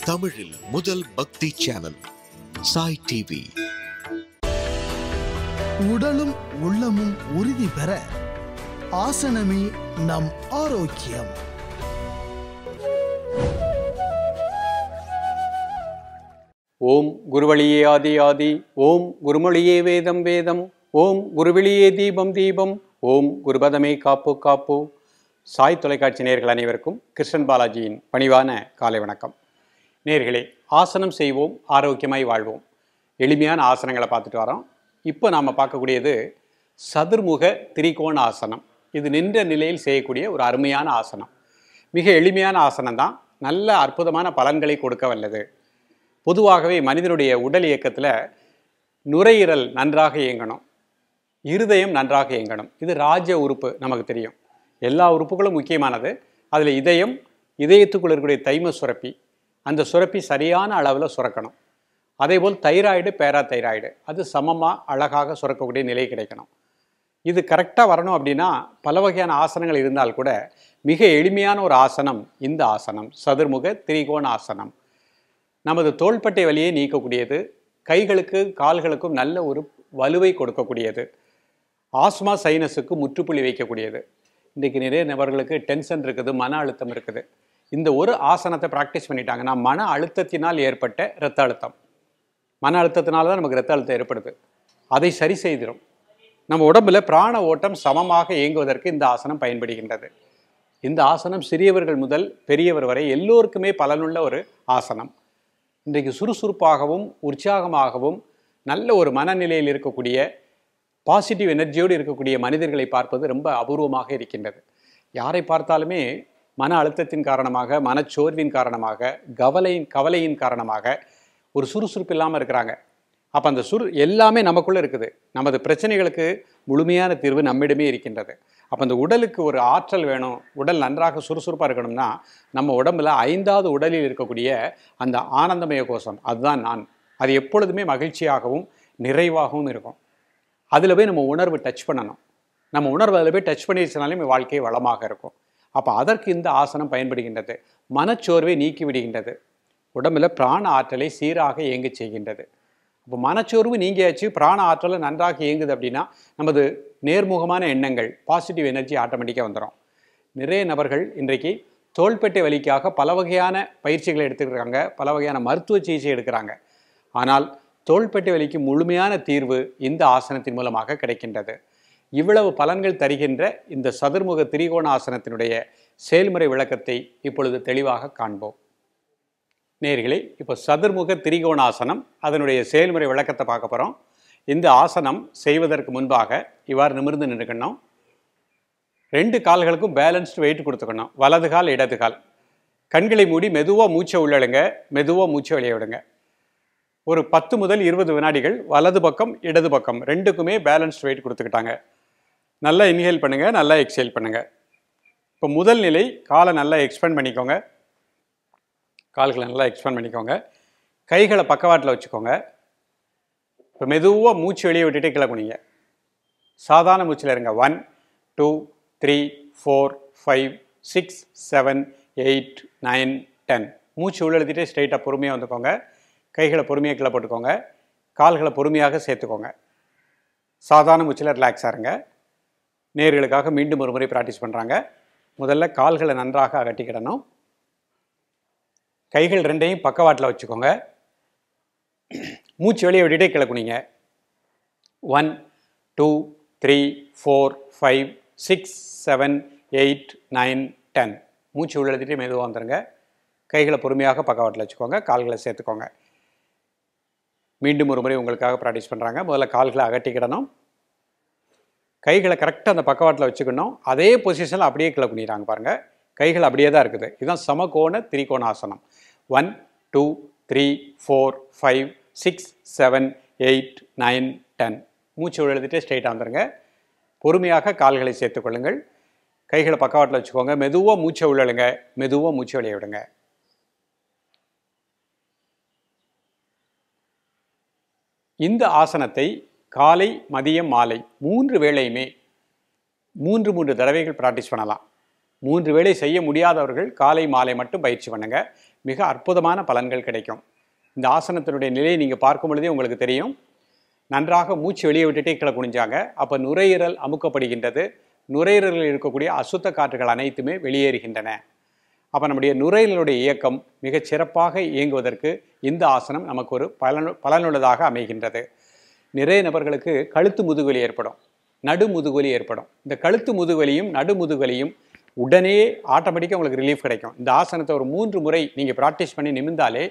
தமிழில் முதல் பக்தி சேனல் சாய் டிவி. உடலும் உள்ளமும் உறுதி பெற ஆசனமே நம் ஆரோக்கியம். ஓம் குருவழியே ஆதி ஆதி, ஓம் குருமொழியே வேதம் வேதம், ஓம் குருவெளியே தீபம் தீபம், ஓம் குருபதமே காப்பு காப்பு. சாய் தொலைக்காட்சி நேயர்கள் அனைவருக்கும் கிருஷ்ணன் பாலாஜியின் பணிவான காலை வணக்கம். நேயர்களே, ஆசனம் செய்வோம், ஆரோக்கியமாய் வாழ்வோம். எளிமையான ஆசனங்களை பார்த்துட்டு வரோம். இப்போ நாம் பார்க்கக்கூடியது சதுர்முக திரிகோண ஆசனம். இது நின்ற நிலையில் செய்யக்கூடிய ஒரு அருமையான ஆசனம். மிக எளிமையான ஆசனம் தான், நல்ல அற்புதமான பலன்களை கொடுக்க வல்லது. பொதுவாகவே மனிதனுடைய உடல் இயக்கத்தில் நுரையீரல் நன்றாக இயங்கணும், இருதயம் நன்றாக இயங்கணும். இது ராஜ உறுப்பு, நமக்கு தெரியும். எல்லா உறுப்புகளும் முக்கியமானது. அதில் இதயத்துக்குள்ள இருக்கக்கூடிய தைம சுரப்பி, அந்த சுரப்பி சரியான அளவில் சுரக்கணும். அதேபோல் தைராய்டு, பேரா தைராய்டு, அது சமமாக அழகாக சுரக்கக்கூடிய நிலை கிடைக்கணும். இது கரெக்டாக வரணும் அப்படின்னா பல வகையான ஆசனங்கள் இருந்தால் கூட மிக எளிமையான ஒரு ஆசனம் இந்த ஆசனம், சதுர்முக திரிகோண ஆசனம். நமது தோள்பட்டை வலியை நீக்கக்கூடியது, கைகளுக்கு கால்களுக்கும் நல்ல ஒரு வலுவை கொடுக்கக்கூடியது, ஆஸ்மா சைனஸுக்கு முற்றுப்புள்ளி வைக்கக்கூடியது. இன்றைக்கு நிறைய நபர்களுக்கு டென்ஷன் இருக்குது, மன அழுத்தம் இருக்குது. இந்த ஒரு ஆசனத்தை ப்ராக்டிஸ் பண்ணிட்டாங்கன்னா மன அழுத்தத்தினால் ஏற்பட்ட இரத்த அழுத்தம், மன அழுத்தத்தினால தான் நமக்கு இரத்த அழுத்தம் ஏற்படுது, அதை சரி செய்திடும். நம்ம உடம்புல பிராண ஓட்டம் சமமாக இயங்குவதற்கு இந்த ஆசனம் பயன்படுகின்றது. இந்த ஆசனம் சிறியவர்கள் முதல் பெரியவர் வரை எல்லோருக்குமே பலனுள்ள ஒரு ஆசனம். இன்றைக்கு சுறுசுறுப்பாகவும் உற்சாகமாகவும் நல்ல ஒரு மனநிலையில் இருக்கக்கூடிய, பாசிட்டிவ் எனர்ஜியோடு இருக்கக்கூடிய மனிதர்களை பார்ப்பது ரொம்ப அபூர்வமாக இருக்கின்றது. யாரை பார்த்தாலுமே மன அழுத்தத்தின் காரணமாக, மனச்சோர்வின் காரணமாக, கவலையின் காரணமாக ஒரு சுறுசுறுப்பு இல்லாமல் இருக்கிறாங்க. அப்போ அந்த எல்லாமே நமக்குள்ளே இருக்குது. நமது பிரச்சனைகளுக்கு முழுமையான தீர்வு நம்மிடமே இருக்கின்றது. அப்போ அந்த உடலுக்கு ஒரு ஆற்றல் வேணும், உடல் நன்றாக சுறுசுறுப்பாக இருக்கணும்னா நம்ம உடம்புல 5வது உடலில் இருக்கக்கூடிய அந்த ஆனந்தமய கோஷம், அதுதான் நான். அது எப்பொழுதுமே மகிழ்ச்சியாகவும் நிறைவாகவும் இருக்கும். அதில் போய் நம்ம உணர்வு டச் பண்ணணும். நம்ம உணர்வு அதில் போய் டச் பண்ணிடுச்சுனாலே நம்ம வாழ்க்கை வளமாக இருக்கும். அப்போ அதற்கு இந்த ஆசனம் பயன்படுகின்றது. மனச்சோர்வை நீக்கி விடுகின்றது, உடம்பில் பிராண ஆற்றலை சீராக இயங்க செய்கின்றது. இப்போ மனச்சோர்வு நீங்கியாச்சு, பிராண ஆற்றலை நன்றாக இயங்குது அப்படின்னா நமது நேர்முகமான எண்ணங்கள், பாசிட்டிவ் எனர்ஜி ஆட்டோமேட்டிக்காக வந்துடும். நிறைய நபர்கள் இன்றைக்கு தோள்பட்டை வலிக்காக பல வகையான பயிற்சிகளை எடுத்துக்கிறாங்க, பல வகையான மருத்துவ சிகிச்சை எடுக்கிறாங்க. ஆனால் தோள்பட்டை வலிக்கு முழுமையான தீர்வு இந்த ஆசனத்தின் மூலமாக கிடைக்கின்றது. இவ்வளவு பலன்கள் தருகின்ற இந்த சதுர்முக திரிகோண ஆசனத்தினுடைய செயல்முறை விளக்கத்தை இப்பொழுது தெளிவாக காண்போம். நேயர்களே, இப்போ சதுர்முக திரிகோண ஆசனம், அதனுடைய செயல்முறை விளக்கத்தை பார்க்க போகிறோம். இந்த ஆசனம் செய்வதற்கு முன்பாக இவ்வாறு நிமிர்ந்து நின்றுக்கணும். 2 கால்களுக்கும் பேலன்ஸ்டு வெயிட் கொடுத்துக்கணும். வலது கால் இடது கால். கண்களை மூடி மெதுவாக மூச்சை உள்ளழுங்க, மெதுவாக மூச்சை வெளியே விடுங்க. ஒரு 10 முதல் 20 வினாடிகள் வலது பக்கம் இடது பக்கம் 2க்குமே பேலன்ஸ்டு வெயிட் கொடுத்துக்கிட்டாங்க. நல்லா இன்ஹேல் பண்ணுங்கள், நல்லா எக்ஸேல் பண்ணுங்கள். இப்போ முதல் நிலை, காலை நல்லா எக்ஸ்பேண்ட் பண்ணிக்கோங்க, கால்களை நல்லா எக்ஸ்பேண்ட் பண்ணிக்கோங்க. கைகளை பக்கவாட்டில் வச்சுக்கோங்க. இப்போ மெதுவாக மூச்சு வெளியே விட்டுட்டு கீழே குனிங்க. சாதாரண மூச்சில் இருங்க. 1 2 3 4 5 6 7 8 9 10. மூச்சு உள்ளெழுத்திட்டே ஸ்ட்ரைட்டாக பொறுமையாக வந்துக்கோங்க. கைகளை பொறுமையாக கீழே போட்டுக்கோங்க. கால்களை பொறுமையாக சேர்த்துக்கோங்க. சாதாரண மூச்சில் ரிலாக்ஸாக இருங்க. நேயர்களுக்காக மீண்டும் ஒரு முறை ப்ராக்டிஸ் பண்ணுறாங்க. முதல்ல கால்களை நன்றாக அகட்டிக்கிடணும். கைகள் 2ஐயும் பக்கவாட்டில் வச்சுக்கோங்க. மூச்சு வெளியே விட்டுட்டே கீழே குனிங்க. 1 2 3 4 5 6 7 8 9 10. மூச்சு உள்ளெழுத்திட்டே மெதுவாக வந்துடுங்க. கைகளை பொறுமையாக பக்கவாட்டில் வச்சுக்கோங்க. கால்களை சேர்த்துக்கோங்க. மீண்டும் ஒரு முறை உங்களுக்காக ப்ராக்டிஸ் பண்ணுறாங்க. முதல்ல கால்களை அகட்டிக்கிடணும். கைகளை கரெக்டாக அந்த பக்கவாட்டில் வச்சுக்கணும். அதே பொசிஷனில் அப்படியே கீழே குனிறாங்க பாருங்கள். கைகள் அப்படியே தான் இருக்குது. இதுதான் சமகோண திரிகோண ஆசனம். 1 2 3 4 5 6 7 8 9 10. மூச்சு எழுதிட்டு ஸ்ட்ரைட்டாக வந்துடுங்க. பொறுமையாக கால்களை சேர்த்துக்கொள்ளுங்கள். கைகளை பக்கவாட்டில் வச்சுக்கோங்க. மெதுவாக மூச்சை உள்ளழுங்க, மெதுவாக மூச்சை வெளியே விடுங்க. இந்த ஆசனத்தை காலை, மதியம், மாலை 3 வேளையுமே 3 தடவைகள் ப்ராக்டிஸ் பண்ணலாம். 3 வேளை செய்ய முடியாதவர்கள் காலை மாலை மட்டும் பயிற்சி பண்ணுங்க. மிக அற்புதமான பலன்கள் கிடைக்கும். இந்த ஆசனத்தினுடைய நிலையை நீங்கள் பார்க்கும் பொழுதே உங்களுக்கு தெரியும். நன்றாக மூச்சு வெளியே விட்டுட்டே கீழே குனிஞ்சாங்க. அப்போ நுரையீரல் அமுக்கப்படுகின்றது. நுரையீரலில் இருக்கக்கூடிய அசுத்த காற்றுகள் அனைத்துமே வெளியேறுகின்றன. அப்போ நம்முடைய நுரையீரலுடைய இயக்கம் மிகச் சிறப்பாக இயங்குவதற்கு இந்த ஆசனம் நமக்கு ஒரு பலனுள்ளதாக அமைகின்றது. நிறைய நபர்களுக்கு கழுத்து முதுகுவலி ஏற்படும், நடு முதுகுவலி ஏற்படும். இந்த கழுத்து முதுகுவலியும் நடு முதுகுவலியும் உடனே ஆட்டோமேட்டிக்காக உங்களுக்கு ரிலீஃப் கிடைக்கும். இந்த ஆசனத்தை ஒரு 3 முறை நீங்கள் ப்ராக்டிஸ் பண்ணி நிமிர்ந்தாலே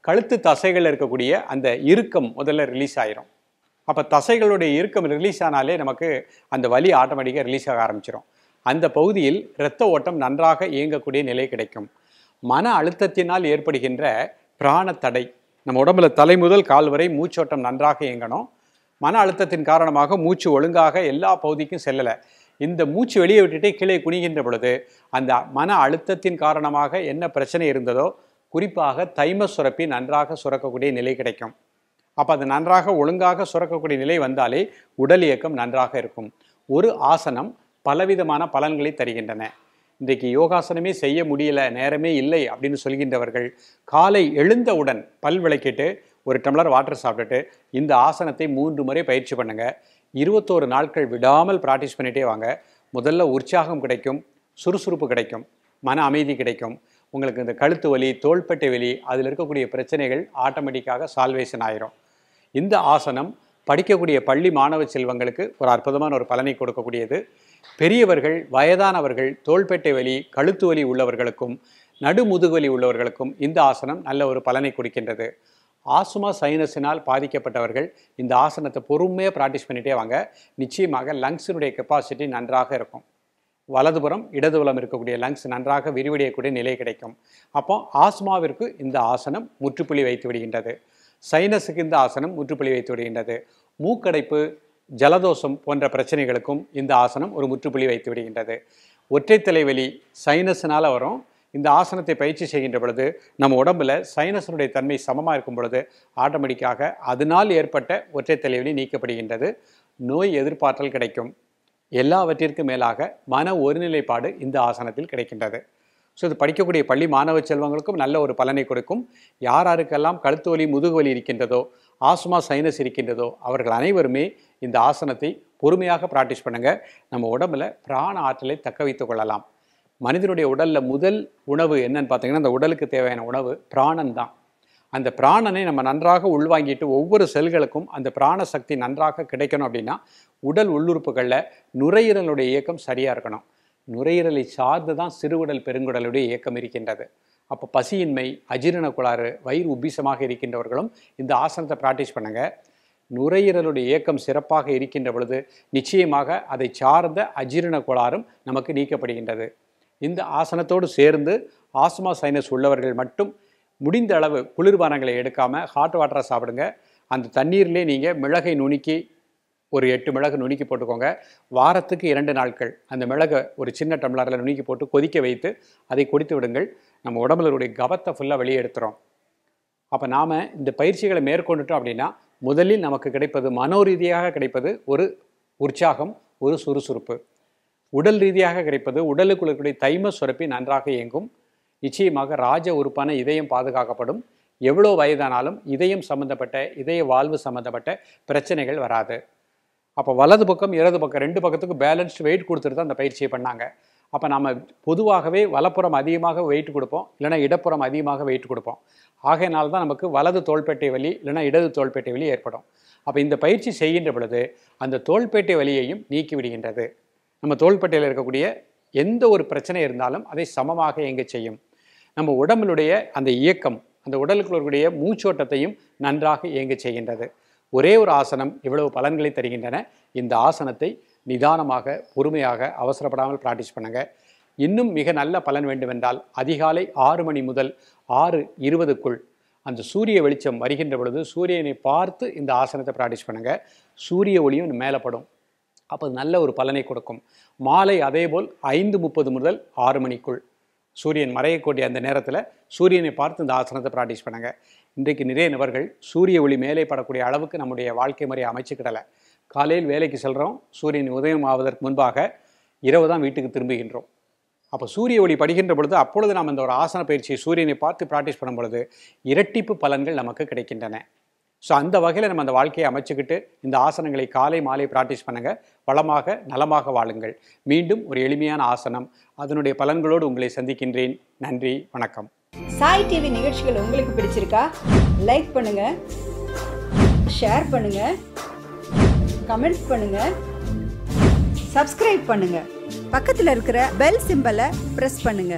கழுத்து தசைகளில் இருக்கக்கூடிய அந்த இறுக்கம் முதல்ல ரிலீஸ் ஆயிரும். அப்போ தசைகளுடைய இறுக்கம் ரிலீஸ் ஆனாலே நமக்கு அந்த வலி ஆட்டோமேட்டிக்காக ரிலீஸ் ஆக ஆரம்பிச்சிடும். அந்த பகுதியில் இரத்த ஓட்டம் நன்றாக இயங்கக்கூடிய நிலை கிடைக்கும். மன அழுத்தத்தினால் ஏற்படுகின்ற பிராண தடை, நம்ம உடம்புல தலை முதல் கால் வரை மூச்சோட்டம் நன்றாக இயங்கணும். மன அழுத்தத்தின் காரணமாக மூச்சு ஒழுங்காக எல்லா பகுதிக்கும் செல்லலை. இந்த மூச்சு வெளியே விட்டுட்டே கீழே குனிகின்ற பொழுது அந்த மன அழுத்தத்தின் காரணமாக என்ன பிரச்சனை இருந்ததோ, குறிப்பாக தைம சுரப்பி நன்றாக சுரக்கக்கூடிய நிலை கிடைக்கும். அப்போ அது நன்றாக ஒழுங்காக சுரக்கக்கூடிய நிலை வந்தாலே உடல் இயக்கம் நன்றாக இருக்கும். ஒரு ஆசனம் பலவிதமான பலன்களை தருகின்றன. இன்றைக்கு யோகாசனமே செய்ய முடியல, நேரமே இல்லை அப்படின்னு சொல்கின்றவர்கள் காலை எழுந்தவுடன் பல் விளக்கிட்டு ஒரு டம்ளர் வாட்டர் சாப்பிட்டுட்டு இந்த ஆசனத்தை 3 முறை பயிற்சி பண்ணுங்க. 21 நாட்கள் விடாமல் ப்ராக்டிஸ் பண்ணிகிட்டே வாங்க. முதல்ல உற்சாகம் கிடைக்கும், சுறுசுறுப்பு கிடைக்கும், மன அமைதி கிடைக்கும். உங்களுக்கு இந்த கழுத்து வலி, தோள்பட்டை வலி, அதில் இருக்கக்கூடிய பிரச்சனைகள் ஆட்டோமேட்டிக்காக சால்வேஷன் ஆயிரும். இந்த ஆசனம் படிக்கக்கூடிய பள்ளி மாணவ செல்வங்களுக்கு ஒரு அற்புதமான ஒரு பலனை கொடுக்கக்கூடியது. பெரியவர்கள், வயதானவர்கள், தோள்பட்டை வலி, கழுத்து வலி உள்ளவர்களுக்கும் நடுமுதுகுவலி உள்ளவர்களுக்கும் இந்த ஆசனம் நல்ல ஒரு பலனை கொடுக்கின்றது. ஆஸ்துமா சைனஸினால் பாதிக்கப்பட்டவர்கள் இந்த ஆசனத்தை பொறுமையாக ப்ராக்டிஸ் பண்ணிகிட்டே வாங்க. நிச்சயமாக லங்ஸினுடைய கெப்பாசிட்டி நன்றாக இருக்கும். வலதுபுறம் இடதுபுறம் இருக்கக்கூடிய லங்ஸ் நன்றாக விரிவடையக்கூடிய நிலை கிடைக்கும். அப்போ ஆஸ்மாவிற்கு இந்த ஆசனம் முற்றுப்புள்ளி வைத்து விடுகின்றது. சைனஸுக்கு இந்த ஆசனம் முற்றுப்புள்ளி வைத்து விடுகின்றது. மூக்கடைப்பு, ஜலதோஷம் போன்ற பிரச்சனைகளுக்கும் இந்த ஆசனம் ஒரு முற்றுப்புள்ளி வைத்து விடுகின்றது. ஒற்றை தலைவலி சைனஸ்னால வரும். இந்த ஆசனத்தை பயிற்சி செய்கின்ற பொழுது நம்ம உடம்புல சைனஸனுடைய தன்மை சமமாக இருக்கும் பொழுது ஆட்டோமேட்டிக்காக அதனால் ஏற்பட்ட ஒற்றை தலைவலி நீக்கப்படுகின்றது. நோய் எதிர்ப்பாற்றல் கிடைக்கும். எல்லாவற்றிற்கும் மேலாக மன ஒருநிலைப்பாடு இந்த ஆசனத்தில் கிடைக்கின்றது. ஸோ இது படிக்கக்கூடிய பள்ளி மாணவ செல்வங்களுக்கும் நல்ல ஒரு பலனை கொடுக்கும். யாருக்கெல்லாம் கழுத்து வலி, முதுகுவலி இருக்கின்றதோ, ஆஸ்மா சைனஸ் இருக்கின்றதோ அவர்கள் அனைவருமே இந்த ஆசனத்தை பொறுமையாக ப்ராக்டிஸ் பண்ணுங்கள். நம்ம உடம்புல பிராண ஆற்றலை தக்க வைத்து கொள்ளலாம். மனிதனுடைய உடலில் முதல் உணவு என்னன்னு பார்த்தீங்கன்னா, அந்த உடலுக்கு தேவையான உணவு பிராணன் தான். அந்த பிராணனை நம்ம நன்றாக உள்வாங்கிட்டு ஒவ்வொரு செல்களுக்கும் அந்த பிராண சக்தி நன்றாக கிடைக்கணும் அப்படின்னா உடல் உள்ளுறுப்புகளில் நுரையீரலுடைய இயக்கம் சரியாக இருக்கணும். நுரையீரலை சார்ந்து தான் சிறுகுடல் பெருங்குடலுடைய இயக்கம் இருக்கின்றது. அப்போ பசியின்மை, அஜீரண கோளாறு, வயிறு உப்பிசமாக இருக்கின்றவர்களும் இந்த ஆசனத்தை ப்ராக்டிஸ் பண்ணுங்கள். நுரையீரலுடைய இயக்கம் சிறப்பாக இருக்கின்ற பொழுது நிச்சயமாக அதை சார்ந்த அஜீரண கோளாறும் நமக்கு நீக்கப்படுகின்றது. இந்த ஆசனத்தோடு சேர்ந்து ஆஸ்மா சைனஸ் உள்ளவர்கள் மட்டும் முடிந்த அளவு குளிர்பானங்களை எடுக்காமல் ஹாட் வாட்டரை சாப்பிடுங்க. அந்த தண்ணீர்லேயே நீங்கள் மிளகை நுணுக்கி ஒரு 8 மிளகு நுணுக்கி போட்டுக்கோங்க. வாரத்துக்கு 2 நாட்கள் அந்த மிளகை ஒரு சின்ன டம்ளரில் நுணுக்கி போட்டு கொதிக்க வைத்து அதை குடித்து விடுங்கள். நம்ம உடம்புடைய கபத்தை ஃபுல்லாக வெளியே எடுத்துகிறோம். அப்போ நாம் இந்த பயிற்சிகளை மேற்கொண்டுட்டோம் அப்படின்னா முதலில் நமக்கு கிடைப்பது மனோரீதியாக கிடைப்பது ஒரு உற்சாகம், ஒரு சுறுசுறுப்பு. உடல் ரீதியாக கிடைப்பது உடலுக்குள் இருக்கக்கூடிய தைம சுரப்பி நன்றாக இயங்கும். நிச்சயமாக ராஜ உறுப்பான இதயம் பாதுகாக்கப்படும். எவ்வளோ வயதானாலும் இதயம் சம்மந்தப்பட்ட, இதய வாழ்வு சம்மந்தப்பட்ட பிரச்சனைகள் வராது. அப்போ வலது பக்கம் இடது பக்கம் 2 பக்கத்துக்கு பேலன்ஸ்டு வெயிட் கொடுத்துட்டு தான் அந்த பயிற்சியை பண்ணாங்க. அப்போ நம்ம பொதுவாகவே வலப்புறம் அதிகமாக வெயிட் கொடுப்போம், இல்லைனா இடப்புறம் அதிகமாக வெயிட் கொடுப்போம். ஆகையினால தான் நமக்கு வலது தோள்பேட்டை வலி இல்லைனா இடது தோள்பேட்டை வலி ஏற்படும். அப்போ இந்த பயிற்சி செய்கின்ற பொழுது அந்த தோள்பேட்டை வலியையும் நீக்கி விடுகின்றது. நம்ம தோள்பட்டையில் இருக்கக்கூடிய எந்த ஒரு பிரச்சனை இருந்தாலும் அதை சமமாக இயங்க செய்யும். நம்ம உடம்பினுடைய அந்த இயக்கம், அந்த உடலுக்குள் இருக்கக்கூடிய மூச்சோட்டத்தையும் நன்றாக இயங்க செய்கின்றது. ஒரே ஒரு ஆசனம் இவ்வளவு பலன்களை தருகின்றன. இந்த ஆசனத்தை நிதானமாக, பொறுமையாக, அவசரப்படாமல் ப்ராக்டிஸ் பண்ணுங்கள். இன்னும் மிக நல்ல பலன் வேண்டுமென்றால் அதிகாலை 6 மணி முதல் 6:20க்குள் அந்த சூரிய வெளிச்சம் வருகின்ற பொழுது சூரியனை பார்த்து இந்த ஆசனத்தை ப்ராக்டிஸ் பண்ணுங்கள். சூரிய ஒளியும் மேலே படும். அப்போ நல்ல ஒரு பலனை கொடுக்கும். மாலை அதேபோல் 5:30 முதல் 6 மணிக்குள் சூரியன் மறையக்கூடிய அந்த நேரத்தில் சூரியனை பார்த்து இந்த ஆசனத்தை ப்ராக்டிஸ் பண்ணுங்கள். இன்றைக்கு நிறைய நபர்கள் சூரிய ஒளி மேலே படக்கூடிய அளவுக்கு நம்முடைய வாழ்க்கை முறையை அமைச்சுக்கிடலை. காலையில் வேலைக்கு செல்கிறோம், சூரியன் உதயம் ஆவதற்கு முன்பாக இரவு தான் வீட்டுக்கு திரும்புகின்றோம். அப்போ சூரிய ஒளி படுகின்ற பொழுது அப்பொழுது நாம் இந்த ஒரு ஆசன பயிற்சியை சூரியனை பார்த்து ப்ராக்டிஸ் பண்ணும் பொழுது இரட்டிப்பு பலன்கள் நமக்கு கிடைக்கின்றன. ஸோ அந்த வகையில் நம்ம அந்த வாழ்க்கையை அமைச்சுக்கிட்டு இந்த ஆசனங்களை காலை மாலை ப்ராக்டிஸ் பண்ணுங்கள். வளமாக நலமாக வாழுங்கள். மீண்டும் ஒரு எளிமையான ஆசனம் அதனுடைய பலன்களோடு உங்களை சந்திக்கின்றேன். நன்றி, வணக்கம். சாய் டிவி நிகழ்ச்சிகள் உங்களுக்கு பிடிச்சிருக்கா? லைக் பண்ணுங்க, ஷேர் பண்ணுங்க, கமெண்ட்ஸ் பண்ணுங்க, சப்ஸ்கிரைப் பண்ணுங்க, பக்கத்தில் இருக்கிற பெல் சிம்பலை பிரஸ் பண்ணுங்க.